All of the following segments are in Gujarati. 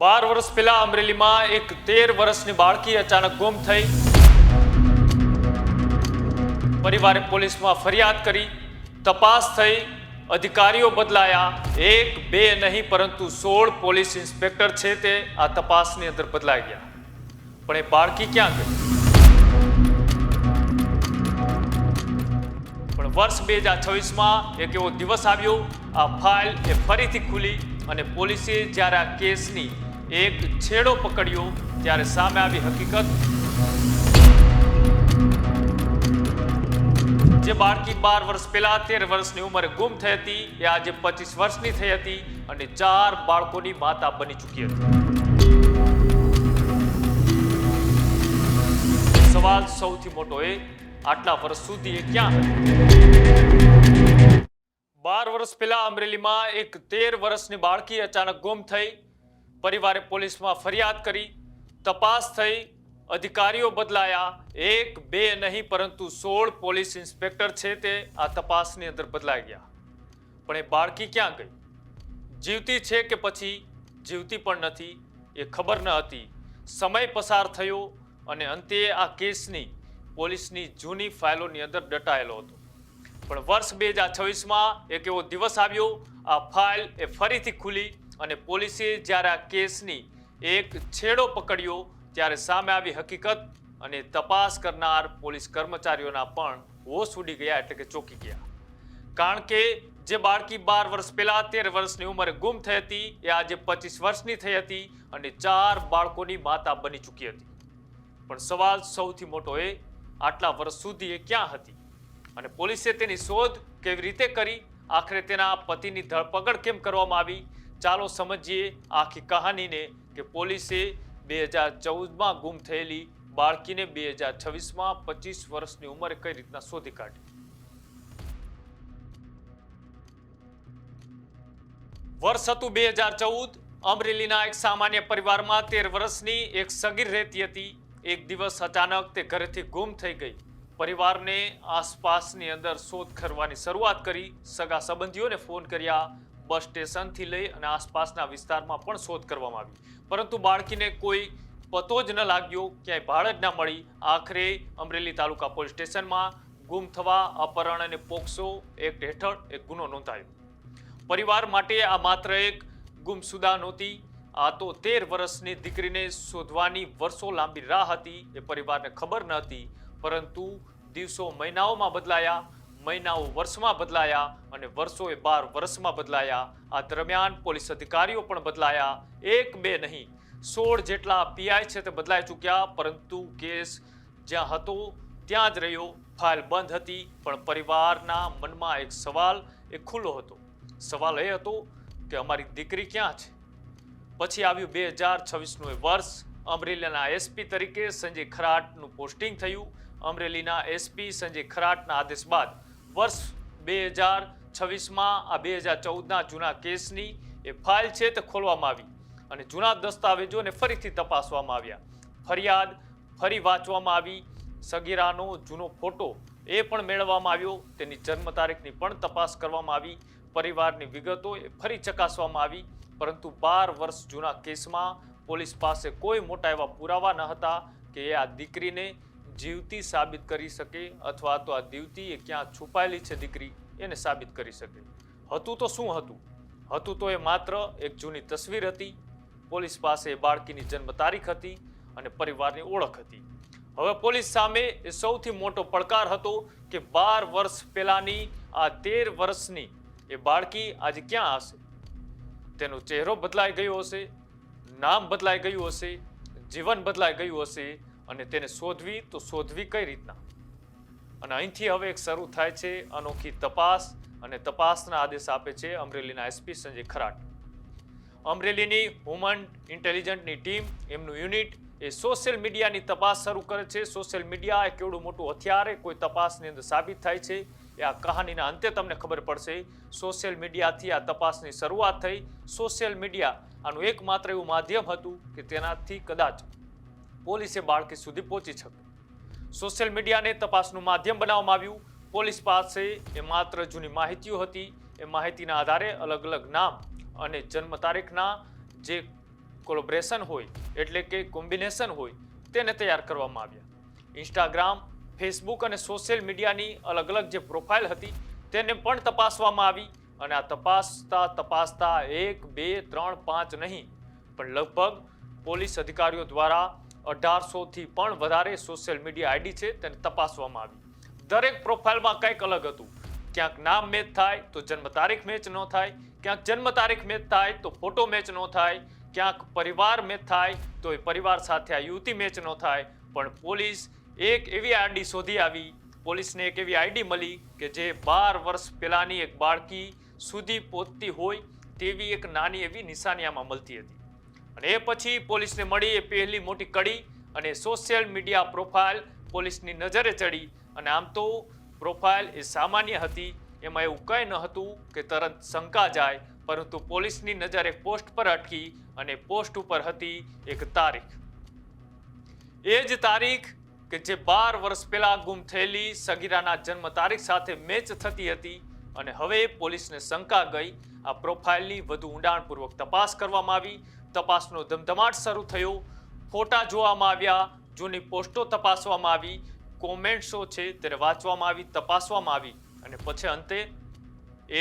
12 વર્ષ પહેલા અમરેલીમાં એક 13 વર્ષની બાળકી અચાનક ગુમ થઈ. પરિવારે પોલીસમાં ફરિયાદ કરી, તપાસ થઈ, અધિકારીઓ બદલાયા. એક બે નહીં પરંતુ 16 પોલીસ ઇન્સ્પેક્ટર છે તે આ તપાસની અંદર બદલાઈ ગયા. પણ એ બાળકી ક્યાં ગઈ? પણ વર્ષ 2026માં એક એવો દિવસ આવ્યો, આ ફાઇલ એ ફરીથી ખુલી અને પોલીસે જ્યારે આ કેસની એક છેડો પકડ્યો ત્યારે સામે આવી હકીકત. જે બાળકી 12 વર્ષ પહેલા 13 વર્ષની ઉંમરે ગુમ થઈ હતી એ આજે 25 વર્ષની થઈ હતી અને 4 બાળકોની માતા બની ચૂકી હતી. સવાલ સૌથી મોટો એ, આટલા વર્ષ સુધી એ ક્યાં હતી? 12 વર્ષ પહેલા અમરેલીમાં એક 13 વર્ષની બાળકી અચાનક ગુમ થઈ. પરિવારે પોલીસમાં ફરિયાદ કરી, તપાસ થઈ, અધિકારીઓ બદલાયા. એક બે નહીં પરંતુ 16 પોલીસ ઇન્સ્પેક્ટર છે તે આ તપાસની અંદર બદલાઈ ગયા. પણ એ બાળકી ક્યાં ગઈ? જીવતી છે કે પછી જીવતી પણ નથી એ ખબર ન હતી. સમય પસાર થયો અને અંતે આ કેસની પોલીસની જૂની ફાઇલોની અંદર દટાયેલો હતો. પણ વર્ષ 2026માં એક એવો દિવસ આવ્યો, આ ફાઇલ એ ફરીથી ખુલી અને પોલીસે જ્યારે આ કેસની એક છેડો પકડ્યો ત્યારે સામે આવી હકીકત અને તપાસ કરનાર પોલીસ કર્મચારીઓના પણ હોશ ઉડી ગયા, એટલે કે ચોંકી ગયા. કારણ કે જે બાળકી 12 વર્ષ પહેલા 13 વર્ષની ઉંમરે ગુમ થઈ હતી એ આજે 25 વર્ષની થઈ હતી અને 4 બાળકોની માતા બની ચૂકી હતી. પણ સવાલ સૌથી મોટો એ, આટલા વર્ષ સુધી એ ક્યાં હતી અને પોલીસે તેની શોધ કેવી રીતે કરી? આખરે તેના પતિની ધરપકડ કેમ કરવામાં આવી? ચાલો સમજીએ આખી કહાનીને કે પોલીસે 2014માં ગુમ થયેલી બાળકીને 2026માં 25 વર્ષની ઉંમરે કઈ રીતના શોધી કાઢી. વર્ષ હતું 2014. અમરેલીના એક સામાન્ય પરિવારમાં 13 વર્ષની એક સગીર રહેતી હતી. એક દિવસ અચાનક તે ઘરેથી ગુમ થઈ ગઈ. પરિવારને આસપાસની અંદર શોધ કરવાની શરૂઆત કરી. સગા સંબંધીઓને ફોન કર્યા, બસ સ્ટેશનથી લઈ અને આસપાસના વિસ્તારમાં પણ શોધ કરવામાં આવી, પરંતુ બાળકીને કોઈ પતો જ ન લાગ્યો, ક્યાંય ભાળ જ ના મળી. આખરે અમરેલી તાલુકા પોલીસ સ્ટેશનમાં ગુમ થવા, અપહરણ અને પોક્સો એક્ટ હેઠળ એક ગુનો નોંધાયો. પરિવાર માટે આ માત્ર એક ગુમસુદા નહોતી, આ તો 13 વર્ષની દીકરીને શોધવાની વર્ષો લાંબી રાહ હતી. એ પરિવારને ખબર ન હતી, પરંતુ દિવસો મહિનાઓમાં બદલાયા, મહિનાઓ વર્ષમાં બદલાયા અને વર્ષો એ 12 વર્ષમાં બદલાયા. આ દરમિયાન પોલીસ અધિકારીઓ પણ બદલાયા. એક બે નહીં 16 જેટલા પીઆઈ છે તે બદલાઈ ચૂક્યા, પરંતુ કેસ જ્યાં હતો ત્યાં જ રહ્યો. ફાઇલ બંધ હતી, પણ પરિવારના મનમાં એક સવાલ એ ખુલ્લો હતો. સવાલ એ હતો કે અમારી દીકરી ક્યાં છે? પછી આવ્યું 2026નું એ વર્ષ. અમરેલીના એસપી તરીકે સંજય ખરાટનું પોસ્ટિંગ થયું. અમરેલીના એસપી સંજય ખરાટના આદેશ બાદ વર્ષ 2026માં આ 2014ના જૂના કેસની એ ફાઇલ છે તે ખોલવામાં આવી અને જૂના દસ્તાવેજોને ફરીથી તપાસવામાં આવ્યા. ફરિયાદ ફરી વાંચવામાં આવી. સગીરાનો જૂનો ફોટો એ પણ મેળવવામાં આવ્યો. તેની જન્મ તારીખની પણ તપાસ કરવામાં આવી. પરિવારની વિગતો એ ફરી ચકાસવામાં આવી. પરંતુ 12 વર્ષ જૂના કેસમાં પોલીસ પાસે કોઈ મોટા એવા પુરાવા ન હતા કે એ આ દીકરીને જીવતી સાબિત કરી શકે, અથવા તો આ દીવતી એ ક્યાં છુપાયેલી છે દીકરી એને સાબિત કરી શકે. હતું તો શું હતું? હતું તો એ માત્ર એક જૂની તસવીર હતી. પોલીસ પાસે બાળકીની જન્મ તારીખ હતી અને પરિવારની ઓળખ હતી. હવે પોલીસ સામે એ સૌથી મોટો પડકાર હતો કે 12 વર્ષ પહેલાની આ 13 વર્ષની એ બાળકી આજે ક્યાં હશે? તેનો ચહેરો બદલાઈ ગયો હશે, નામ બદલાઈ ગયું હશે, જીવન બદલાઈ ગયું હશે અને તેને શોધવી તો શોધવી કઈ રીતના? અને અહીંથી હવે એક શરૂ થાય છે અનોખી તપાસ, અને તપાસના આદેશ આપે છે અમરેલીના એસપી સંજય ખરાટ. અમરેલીની હ્યુમન ઇન્ટેલિજન્સની ટીમ, એમનું યુનિટ એ સોશિયલ મીડિયાની તપાસ શરૂ કરે છે. સોશિયલ મીડિયા એ કેવડું મોટું હથિયાર એ કોઈ તપાસની અંદર સાબિત થાય છે એ આ કહાનીના અંતે તમને ખબર પડશે. સોશિયલ મીડિયાથી આ તપાસની શરૂઆત થઈ. સોશિયલ મીડિયા આનું એકમાત્ર એવું માધ્યમ હતું કે તેનાથી કદાચ પોલીસે બાળકી સુધી પહોંચી શકે. સોશિયલ મીડિયાને તપાસનું માધ્યમ બનાવવામાં આવ્યું. પોલીસ પાસે એ માત્ર જૂની માહિતીઓ હતી. એ માહિતીના આધારે અલગ અલગ નામ અને જન્મ તારીખના જે કોલેબોરેશન હોય એટલે કે કોમ્બિનેશન હોય તેને તૈયાર કરવામાં આવ્યા। ઇન્સ્ટાગ્રામ, ફેસબુક અને સોશિયલ મીડિયાની અલગ અલગ જે પ્રોફાઇલ હતી તેને પણ તપાસવામાં આવી અને આ તપાસતા 1, 2, 3, 5 નહીં પણ લગભગ પોલીસ અધિકારીઓ દ્વારા 1800થી પણ વધારે સોશિયલ મીડિયા આઈડી છે તેને તપાસવામાં આવી। દરેક પ્રોફાઇલમાં કંઈક અલગ હતું। ક્યાંક નામ મેચ થાય તો જન્મ તારીખ મેચ ન થાય, ક્યાંક જન્મ તારીખ મેચ થાય તો ફોટો મેચ ન થાય, ક્યાંક પરિવાર મેચ થાય તો એ પરિવાર સાથે આ યુવતી મેચ ન થાય। પણ પોલીસ એક એવી આઈડી શોધી આવી, પોલીસને એક એવી આઈડી મળી કે જે 12 વર્ષ પહેલાની એક બાળકી સુધી પહોંચતી હોય તેવી એક નાની એવી નિશાની આમાં મળતી હતી। અને એ પછી પોલીસને મળી એ પહેલી મોટી કડી અને સોશિયલ મીડિયા પ્રોફાઇલ પોલીસની નજરે ચડી। અને આમ તો પ્રોફાઇલ એ સામાન્ય હતી, એમાં એવું કંઈ ન હતું કે તરત શંકા જાય, પરંતુ પોલીસની નજર એક પોસ્ટ પર અટકી અને પોસ્ટ ઉપર હતી એક તારીખ, એ જ તારીખ કે જે 12 વર્ષ પહેલા ગુમ થયેલી સગીરાના જન્મ તારીખ સાથે મેચ થતી હતી। અને હવે પોલીસને શંકા ગઈ, આ પ્રોફાઇલની વધુ ઊંડાણપૂર્વક તપાસ કરવામાં આવી। તપાસનો ધમધમાટ શરૂ થયો, ફોટા જોવામાં આવ્યા, જૂની પોસ્ટો તપાસવામાં આવી, કોમેન્ટ્સો છે તેને વાંચવામાં આવી, તપાસવામાં આવી અને પછી અંતે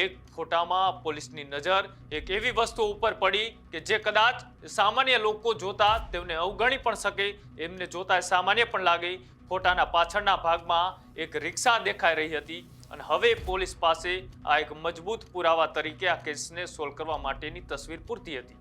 એક ફોટામાં પોલીસની નજર એક એવી વસ્તુ ઉપર પડી કે જે કદાચ સામાન્ય લોકો જોતા તેમને અવગણી પણ શકે, એમને જોતા સામાન્ય પણ લાગે। ફોટાના પાછળના ભાગમાં એક રિક્ષા દેખાઈ રહી હતી અને હવે પોલીસ પાસે આ એક મજબૂત પુરાવા તરીકે આ કેસને સોલ્વ કરવા માટેની તસવીર પૂરતી હતી।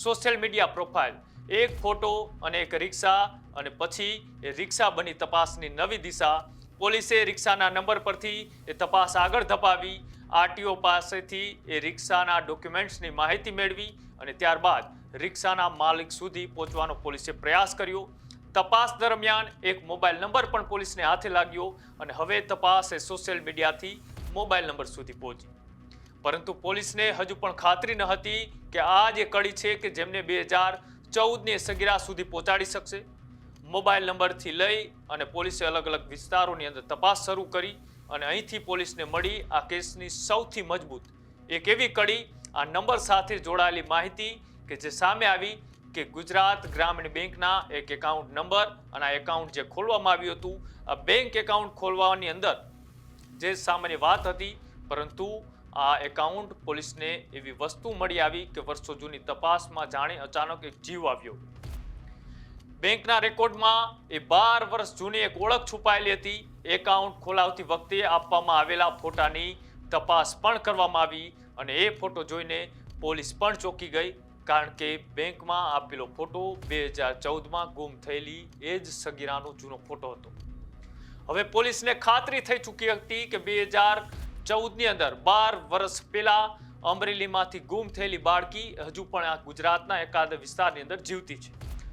સોશિયલ મીડિયા પ્રોફાઇલ, એક ફોટો અને એક રિક્ષા અને પછી એ રિક્ષા બની તપાસની નવી દિશા। પોલીસે રિક્ષાના નંબર પરથી એ તપાસ આગળ ધપાવી, આરટીઓ પાસેથી એ રિક્ષાના ડોક્યુમેન્ટ્સની માહિતી મેળવી અને ત્યારબાદ રિક્ષાના માલિક સુધી પહોંચવાનો પોલીસે પ્રયાસ કર્યો। તપાસ દરમિયાન એક મોબાઈલ નંબર પણ પોલીસને હાથે લાગ્યો અને હવે તપાસ એ સોશિયલ મીડિયાથી મોબાઈલ નંબર સુધી પહોંચી। પરંતુ પોલીસને હજુ પણ ખાતરી ન હતી કે આ જે કડી છે કે જેમને 2014ની સગીરા સુધી પહોંચાડી શકશે। મોબાઈલ નંબરથી લઈ અને પોલીસે અલગ અલગ વિસ્તારોની અંદર તપાસ શરૂ કરી અને અહીંથી પોલીસને મળી આ કેસની સૌથી મજબૂત એક એવી કડી, આ નંબર સાથે જોડાયેલી માહિતી કે જે સામે આવી કે ગુજરાત ગ્રામીણ બેંકના એક એકાઉન્ટ નંબર અને આ એકાઉન્ટ જે ખોલવામાં આવ્યું હતું, આ બેંક એકાઉન્ટ ખોલવાની અંદર જે સામાન્ય વાત હતી, પરંતુ આ એકાઉન્ટ પોલીસને એવી વસ્તુ મળી આવી કે વર્ષો જૂની તપાસમાં જાણે અચાનક એક જીવ આવ્યો। બેંકના રેકોર્ડમાં એ 12 વર્ષ જૂની એક ઓળખ છુપાયેલી હતી। એકાઉન્ટ ખોલાવતી વખતે આપવામાં આવેલા ફોટાની તપાસ પણ કરવામાં આવી અને એ ફોટો જોઈને પોલીસ પણ ચોંકી ગઈ, કારણ કે બેંકમાં આપેલો ફોટો 2014માં ગુમ થયેલી એ જ સગીરાનો જૂનો ફોટો હતો। હવે પોલીસને ખાતરી થઈ ચૂકી હતી કે 2014ની અંદર 12 વર્ષ પહેલા અમરેલીમાંથી ગુમ થયેલી બાળકી હજુ પણ આ ગુજરાતના એકાદ વિસ્તારની અંદર જીવતી છે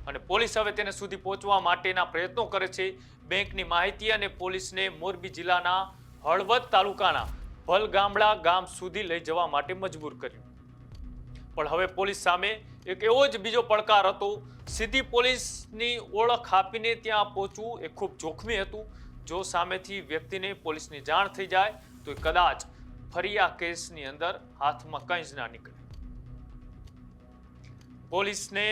અને પોલીસ હવે તેને સુધી પહોંચવા માટેના પ્રયત્નો કરે છે। બેંકની માહિતી અને પોલીસને મોરબી જિલ્લાના હળવદ તાલુકાના ભલગામડા ગામ સુધી લઈ જવા માટે મજબૂર કર્યું। પણ હવે પોલીસ સામે એક એવો જ બીજો પડકાર હતો। સીધી પોલીસની ઓળખ આપીને ત્યાં પહોંચવું એ ખૂબ જોખમી હતું। જો સામેથી વ્યક્તિને પોલીસની જાણ થઈ જાય તો કદાચ ફરી આ કેસની અંદર હાથમાં કંઈ જ ના નીકળે। પોલીસને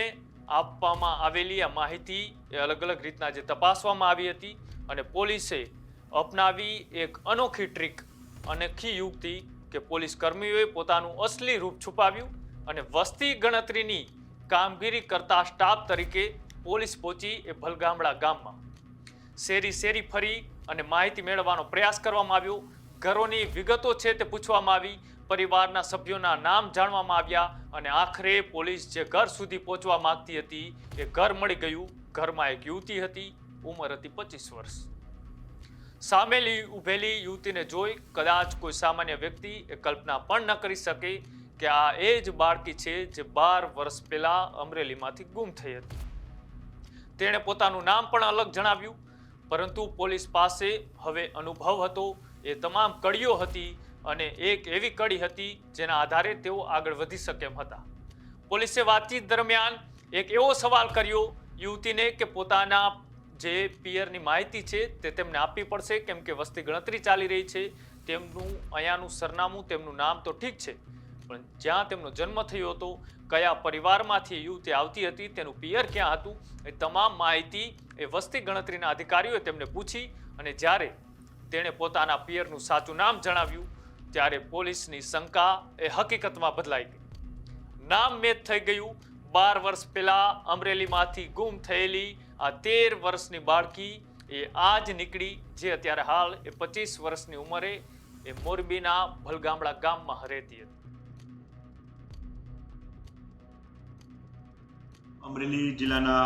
આપવામાં આવેલી આ માહિતી એ અલગ અલગ રીતના જે તપાસવામાં આવી હતી અને પોલીસે અપનાવી એક અનોખી ટ્રીક, અનોખી યુક્તિ કે પોલીસ કર્મીઓએ પોતાનું અસલી રૂપ છુપાવ્યું અને વસ્તી ગણતરીની કામગીરી કરતા સ્ટાફ તરીકે પોલીસ પહોંચી એ ભલગામડા ગામમાં। શેરી શેરી ફરી અને માહિતી મેળવવાનો પ્રયાસ કરવામાં આવ્યો। ઘરોની વિગતો છે તે પૂછવામાં આવી, પરિવારના સભ્યોના નામ જાણવામાં આવ્યા અને આખરે પોલીસ જે ઘર સુધી પહોંચવા માંગતી હતી એ ઘર મળી ગયું। ઘરમાં એક યુવતી હતી, ઉંમર હતી 25 વર્ષ। સામેલી ઉભેલી યુવતીને જોઈ કદાચ કોઈ સામાન્ય વ્યક્તિ એ કલ્પના પણ ન કરી શકે કે આ એ જ બાળકી છે જે 12 વર્ષ પહેલા અમરેલીમાંથી ગુમ થઈ હતી। તેણે પોતાનું નામ પણ અલગ જણાવ્યું, પરંતુ પોલીસ પાસે હવે અનુભવ હતો, એ તમામ કડીઓ હતી અને એક એવી કડી હતી જેના આધારે તેઓ આગળ વધી શકે એમ હતા। પોલીસે વાતચીત દરમિયાન એક એવો સવાલ કર્યો યુવતીને કે પોતાના જે પિયરની માહિતી છે તે તેમને આપવી પડશે, કેમ કે વસ્તી ગણતરી ચાલી રહી છે। તેમનું અહીંયાનું સરનામું, તેમનું નામ તો ઠીક છે, પણ જ્યાં તેમનો જન્મ થયો હતો, કયા પરિવારમાંથી યુવતી આવતી હતી, તેનું પિયર ક્યાં હતું, એ તમામ માહિતી એ વસ્તી ગણતરીના અધિકારીઓએ તેમને પૂછી અને જ્યારે તેણે પોતાના પિયરનું સાચું નામ જણાવ્યું ત્યારે પોલીસની શંકા એ હકીકતમાં બદલાઈ ગઈ. નામ મેચ થઈ ગયું. 12 વર્ષ પહેલા અમરેલીમાંથી ગુમ થયેલી આ 13 વર્ષની બાળકી એ આજ નીકળી, જે અત્યારે હાલ એ 25 વર્ષની ઉંમરે એ મોરબીના ભલગામડા ગામમાં રહેતી હતી. અમરેલી જિલ્લાના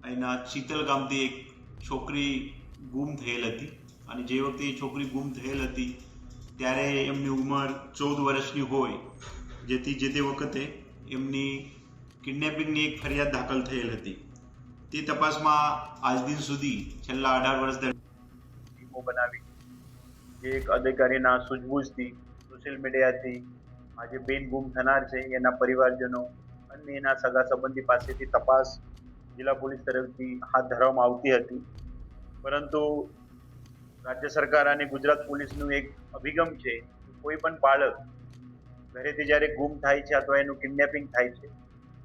અહીંના ચિતલ ગામથી એક છોકરી ગુમ થયેલ હતી અને જે વખતે એ છોકરી ગુમ થયેલ હતી ત્યારે એમની ઉંમર 14 વર્ષની હોય, જેથી જે તે વખતે એમની કિડનેપિંગની એક ફરિયાદ દાખલ થયેલ હતી. તે તપાસમાં આજ દિન સુધી છેલ્લા 18 વર્ષ દરમિયાન ટીમો બનાવી જે એક અધિકારીના સૂઝબૂછથી સોશિયલ મીડિયાથી આજે બેન ગુમ થનાર છે એના પરિવારજનો અને એના સગા સંબંધી પાસેથી તપાસ જિલ્લા પોલીસ તરફથી હાથ ધરવામાં આવતી હતી. પરંતુ રાજ્ય સરકાર અને ગુજરાત પોલીસનું એક અભિગમ છે, કોઈ પણ બાળક ઘરેથી જ્યારે ગુમ થાય છે અથવા એનું કિડનેપિંગ થાય છે,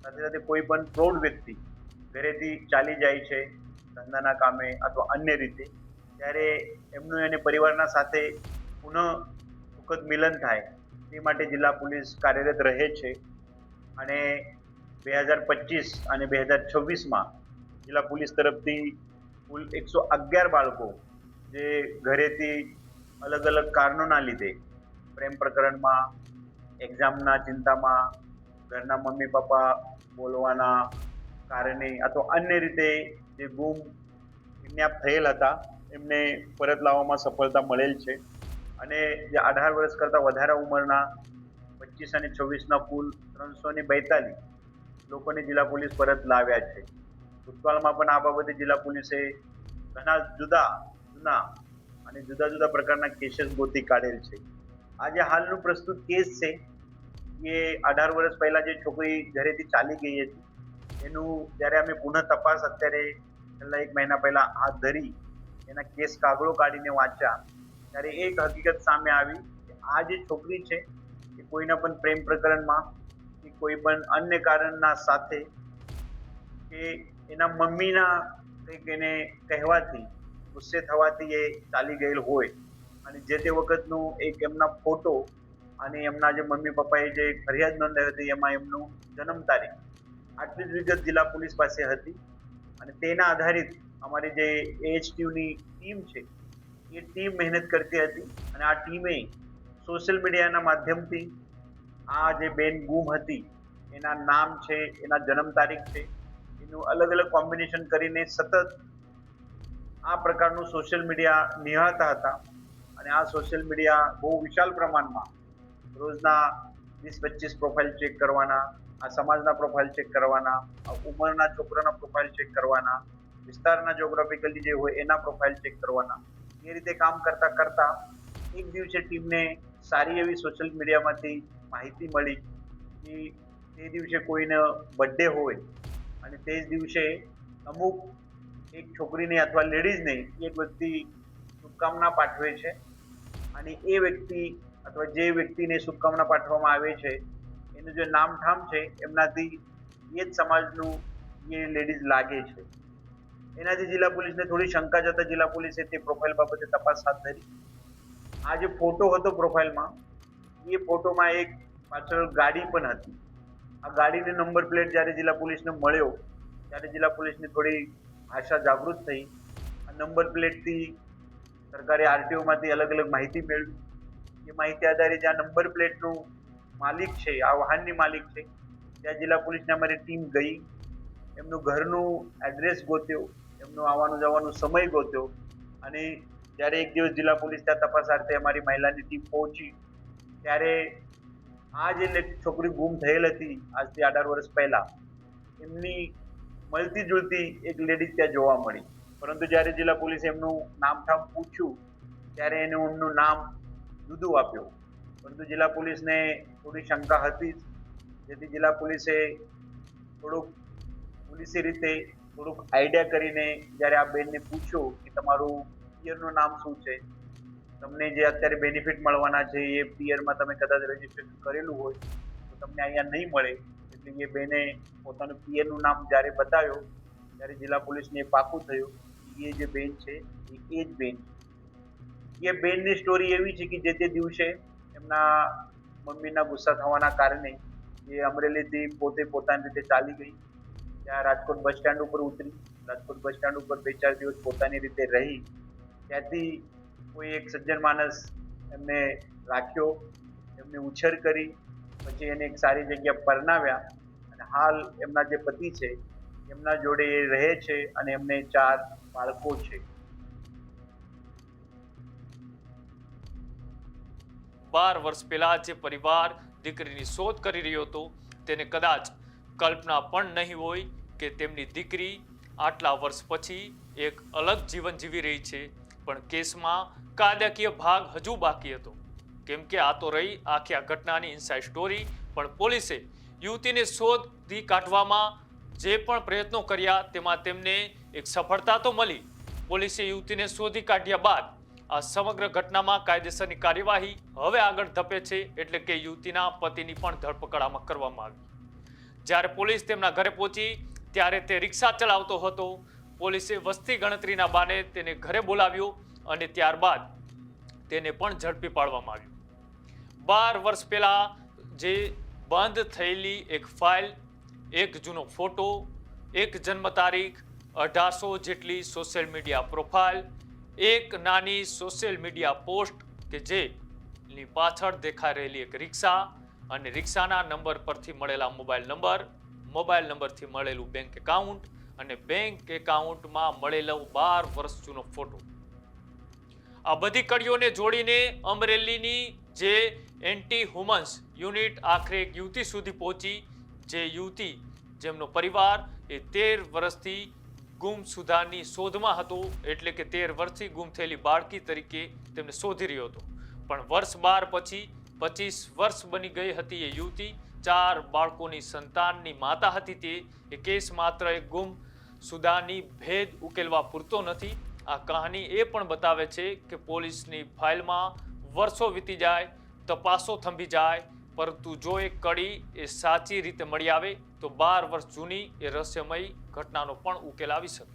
સાથે સાથે કોઈ પણ પ્રૌઢ વ્યક્તિ ઘરેથી ચાલી જાય છે ધંધાના કામે અથવા અન્ય રીતે, ત્યારે એમનું એને પરિવારના સાથે પુનઃ સુખદ મિલન થાય તે માટે જિલ્લા પોલીસ કાર્યરત રહે છે. અને 2025 અને 2026માં જિલ્લા પોલીસ તરફથી કુલ 111 બાળકો જે ઘરેથી અલગ અલગ કારણોના લીધે પ્રેમ પ્રકરણમાં, એક્ઝામના ચિંતામાં, ઘરના મમ્મી પપ્પા બોલવાના કારણે અથવા અન્ય રીતે જે ગુમ કિડનેપ થયેલ હતા એમને પરત લાવવામાં સફળતા મળેલ છે. અને જે 18 વર્ષ કરતાં વધારે ઉંમરના 25 અને 26ના કુલ 342 લોકોને જિલ્લા પોલીસ પરત લાવ્યા છે. ભૂતકાળમાં પણ આ બાબતે જિલ્લા પોલીસે ઘણા જુદા જુદા પ્રકારના કેસીસ ગોતી કાઢેલ છે. આ જે હાલનું પ્રસ્તુત કેસ છે એ 18 વર્ષ પહેલા જે છોકરી ઘરેથી ચાલી ગઈ હતી એનું જ્યારે અમે પુનઃ તપાસ અત્યારે છેલ્લા 1 મહિના પહેલા હાથ ધરી, એના કેસ કાગળો કાઢીને વાંચ્યા, ત્યારે એક હકીકત સામે આવી કે આ જે છોકરી છે એ કોઈના પણ પ્રેમ પ્રકરણમાં કે કોઈ પણ અન્ય કારણના સાથે કે એના મમ્મીના કંઈક એને કહેવાથી ગુસ્સે થવાથી એ ચાલી ગયેલ હોય. અને જે તે વખતનું એક એમના ફોટો અને એમના જે મમ્મી પપ્પાએ જે ફરિયાદ નોંધાવી હતી એમાં એમનું જન્મ તારીખ આટલી જ વિગત જિલ્લા પોલીસ પાસે હતી. અને તેના આધારિત અમારી જે AHTUની ટીમ છે એ ટીમ મહેનત કરતી હતી અને આ ટીમે સોશિયલ મીડિયાના માધ્યમથી આ જે બેન ગુમ હતી એના નામ છે, એના જન્મ તારીખ છે, એનું અલગ અલગ કોમ્બિનેશન કરીને સતત આ પ્રકારનું સોશિયલ મીડિયા નિહાળતા હતા. અને આ સોશિયલ મીડિયા બહુ વિશાળ પ્રમાણમાં રોજના 20-25 પ્રોફાઇલ ચેક કરવાના, આ સમાજના પ્રોફાઇલ ચેક કરવાના, ઉંમરના છોકરાના પ્રોફાઇલ ચેક કરવાના, વિસ્તારના જોગ્રાફિકલી જે હોય એના પ્રોફાઇલ ચેક કરવાના, એ રીતે કામ કરતા કરતા એક દિવસે ટીમને સારી એવી સોશિયલ મીડિયામાંથી માહિતી મળી કે તે દિવસે કોઈને બર્થડે હોય અને તે જ દિવસે અમુક એક છોકરીને અથવા લેડીઝને એક વ્યક્તિ શુભકામના પાઠવે છે અને એ વ્યક્તિ અથવા જે વ્યક્તિને શુભકામના પાઠવવામાં આવે છે એનું જે નામઠામ છે એમનાથી એ જ સમાજનું એ લેડીઝ લાગે છે. એનાથી જિલ્લા પોલીસને થોડી શંકા જતા જિલ્લા પોલીસે તે પ્રોફાઇલ બાબતે તપાસ હાથ ધરી. આ જે ફોટો હતો પ્રોફાઇલમાં, એ ફોટોમાં એક પાછળ ગાડી પણ હતી. આ ગાડીનો નંબર પ્લેટ જ્યારે જિલ્લા પોલીસને મળ્યો ત્યારે જિલ્લા પોલીસની થોડી આશા જાગૃત થઈ. આ નંબર પ્લેટથી સરકારે RTOમાંથી અલગ અલગ માહિતી મેળવી. એ માહિતી આધારે જ્યાં નંબર પ્લેટનું માલિક છે, આ વાહનની માલિક છે, ત્યાં જિલ્લા પોલીસની અમારી ટીમ ગઈ, એમનું ઘરનું એડ્રેસ ગોત્યો, એમનું આવવાનું જવાનું સમય ગોત્યો. અને જ્યારે એક દિવસ જિલ્લા પોલીસ ત્યાં તપાસાર્થે અમારી મહિલાની ટીમ પહોંચી ત્યારે આ જે છોકરી ગુમ થયેલ હતી આજથી 18 વર્ષ પહેલા, એમની મળતી જુલતી એક લેડીઝ ત્યાં જોવા મળી. પરંતુ જ્યારે જિલ્લા પોલીસે એમનું નામઠામ પૂછ્યું ત્યારે એમનું નામ જુદું આપ્યું. પરંતુ જિલ્લા પોલીસને થોડી શંકા હતી, જેથી જિલ્લા પોલીસે પોલીસી રીતે થોડુંક આઈડિયા કરીને જ્યારે આ બેનને પૂછ્યું કે તમારું પિયરનું નામ શું છે, તમને જે અત્યારે બેનિફિટ મળવાના છે એ પિયરમાં તમે કદાચ રજીસ્ટ્રેશન કરેલું હોય તો તમને અહીંયા નહીં મળે. એટલે એ બેને પોતાનું પિયરનું નામ જ્યારે બતાવ્યો ત્યારે જિલ્લા પોલીસને એ પાકું થયું કે એ જે બેન છે એ જ બેન છે. એ બેનની સ્ટોરી એવી છે કે જે તે દિવસે એમના મમ્મીના ગુસ્સા થવાના કારણે એ અમરેલીથી પોતે પોતાની રીતે ચાલી ગઈ. ત્યાં રાજકોટ બસ સ્ટેન્ડ ઉપર ઉતરી, રાજકોટ બસ સ્ટેન્ડ ઉપર 2-4 દિવસ પોતાની રીતે રહી. ત્યાંથી કોઈ એક સજ્જન માણસ એમને રાખ્યો, એમની ઉછેર કરી, પછી એને એક સારી જગ્યા પરણાવ્યા અને હાલ એમના જે પતિ છે એમના જોડે એ રહે છે અને એમને 4 બાળકો છે. 12 વર્ષ પહેલા જે પરિવાર દીકરીની શોધ કરી રહ્યો હતો તેને કદાચ કલ્પના પણ નહીં હોય કે તેમની દીકરી આટલા વર્ષ પછી એક અલગ જીવન જીવી રહી છે. પણ કેસમાં કાયદાકીય ભાગ હજુ બાકી હતો, કેમ કે આ તો રહી આખી આ ઘટનાની ઇનસાઇડ સ્ટોરી. પણ પોલીસે યુવતીને શોધી કાઢવામાં જે પણ પ્રયત્નો કર્યા તેમાં તેમને એક સફળતા તો મળી. પોલીસે યુવતીને શોધી કાઢ્યા બાદ આ સમગ્ર ઘટનામાં કાયદેસરની કાર્યવાહી હવે આગળ ધપે છે. એટલે કે યુવતીના પતિની પણ ધરપકડ આમાં કરવામાં આવી. જ્યારે પોલીસ તેમના ઘરે પહોંચી ત્યારે તે રિક્ષા ચલાવતો હતો. પોલીસે વસ્તી ગણતરીના બાને તેને ઘરે બોલાવ્યો અને ત્યારબાદ તેને પણ ઝડપી પાડવામાં આવ્યો. 12 વર્ષ પહેલા જે બંધ થયેલી એક ફાઇલ, એક જૂનો ફોટો, એક જન્મ તારીખ, 1800 જેટલી સોશિયલ મીડિયા પ્રોફાઇલ, એક નાની સોશિયલ મીડિયા પોસ્ટ કે જેની પાછળ દેખાઈ રહેલી એક રિક્ષા અને રિક્ષાના નંબર પરથી મળેલા મોબાઈલ નંબરથી મળેલું બેંક એકાઉન્ટ અને બેંક એકાઉન્ટમાં મળેલો 12 વર્ષ જૂનો ફોટો. આ બધી કડીઓને જોડીને અમરેલીની જે એન્ટી હ્યુમન્સ યુનિટ આખરે એક યુવતી સુધી પહોંચી. જે યુવતી જેમનો પરિવાર એ 13 વર્ષથી ગુમસુદાની શોધમાં હતો. એટલે કે 13 વર્ષથી ગુમ થયેલી બાળકી તરીકે તેમને શોધી રહ્યો હતો. પણ વર્ષ 12 પછી 25 વર્ષ બની ગઈ હતી એ યુવતી. 4 બાળકોની સંતાનની માતા હતી તે. એ કેસ માત્ર એક ગુમસુદાની ભેદ ઉકેલવા પૂરતો નથી. આ કહાની એ પણ બતાવે છે કે પોલીસની ફાઇલમાં વર્ષો વીતી જાય, તપાસો થંભી જાય, પરંતુ જો એક કડી એ સાચી રીતે મળી આવે તો 12 વર્ષ જૂની એ રહસ્યમય ઘટનાનો પણ ઉકેલ આવી શકે.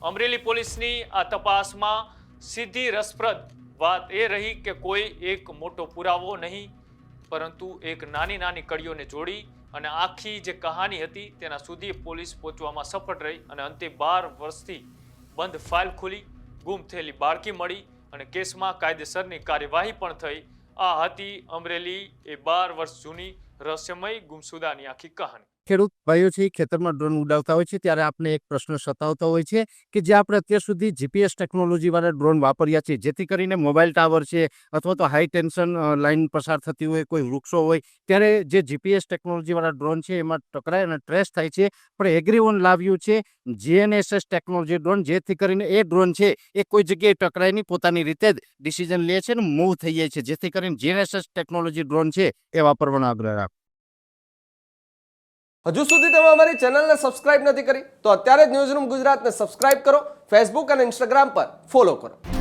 અમરેલી પોલીસની આ તપાસમાં સીધી રસપ્રદ વાત એ રહી કે કોઈ એક મોટો પુરાવો નહીં, પરંતુ એક નાની નાની કડીઓને જોડી અને આખી જે કહાની હતી તેના સુધી પોલીસ પહોંચવામાં સફળ રહી અને અંતે 12 વર્ષથી બંધ ફાઇલ ખુલી, ગુમ થયેલી બાળકી મળી અને કેસમાં કાયદેસરની કાર્યવાહી પણ થઈ. આ હતી અમરેલી એ 12 વર્ષ જૂની રહસ્યમય ગુમસુદાની આખી કહાની. ખેડૂત ભાઈઓ છે ખેતરમાં ડ્રોન ઉડાવતા હોય છે ત્યારે આપણે એક પ્રશ્ન સતાવતો હોય છે કે જે આપણે અત્યાર સુધી જીપીએસ ટેકનોલોજીવાળા ડ્રોન વાપર્યા છે, જેથી કરીને મોબાઈલ ટાવર છે અથવા તો હાઈ ટેન્શન લાઇન પસાર થતી હોય, કોઈ વૃક્ષો હોય, ત્યારે જે જીપીએસ ટેકનોલોજીવાળા ડ્રોન છે એમાં ટકરાય અને ટ્રેસ થાય છે. પણ એગ્રીઓન લાવ્યું છે GNSS ટેકનોલોજી ડ્રોન, જેથી કરીને એ ડ્રોન છે એ કોઈ જગ્યાએ ટકરાય નહીં, પોતાની રીતે જ ડિસિઝન લે છે અને મૂવ થઈ જાય છે. જેથી કરીને GNSS ટેકનોલોજી ડ્રોન છે એ વાપરવાનો આગ્રહ રાખો. હજુ સુધી તમે અમારી ચેનલને સબસ્ક્રાઇબ નથી કરી તો અત્યારે જ ન્યૂઝરૂમ ગુજરાતને સબસ્ક્રાઇબ કરો, ફેસબુક અને ઇન્સ્ટાગ્રામ પર ફોલો કરો.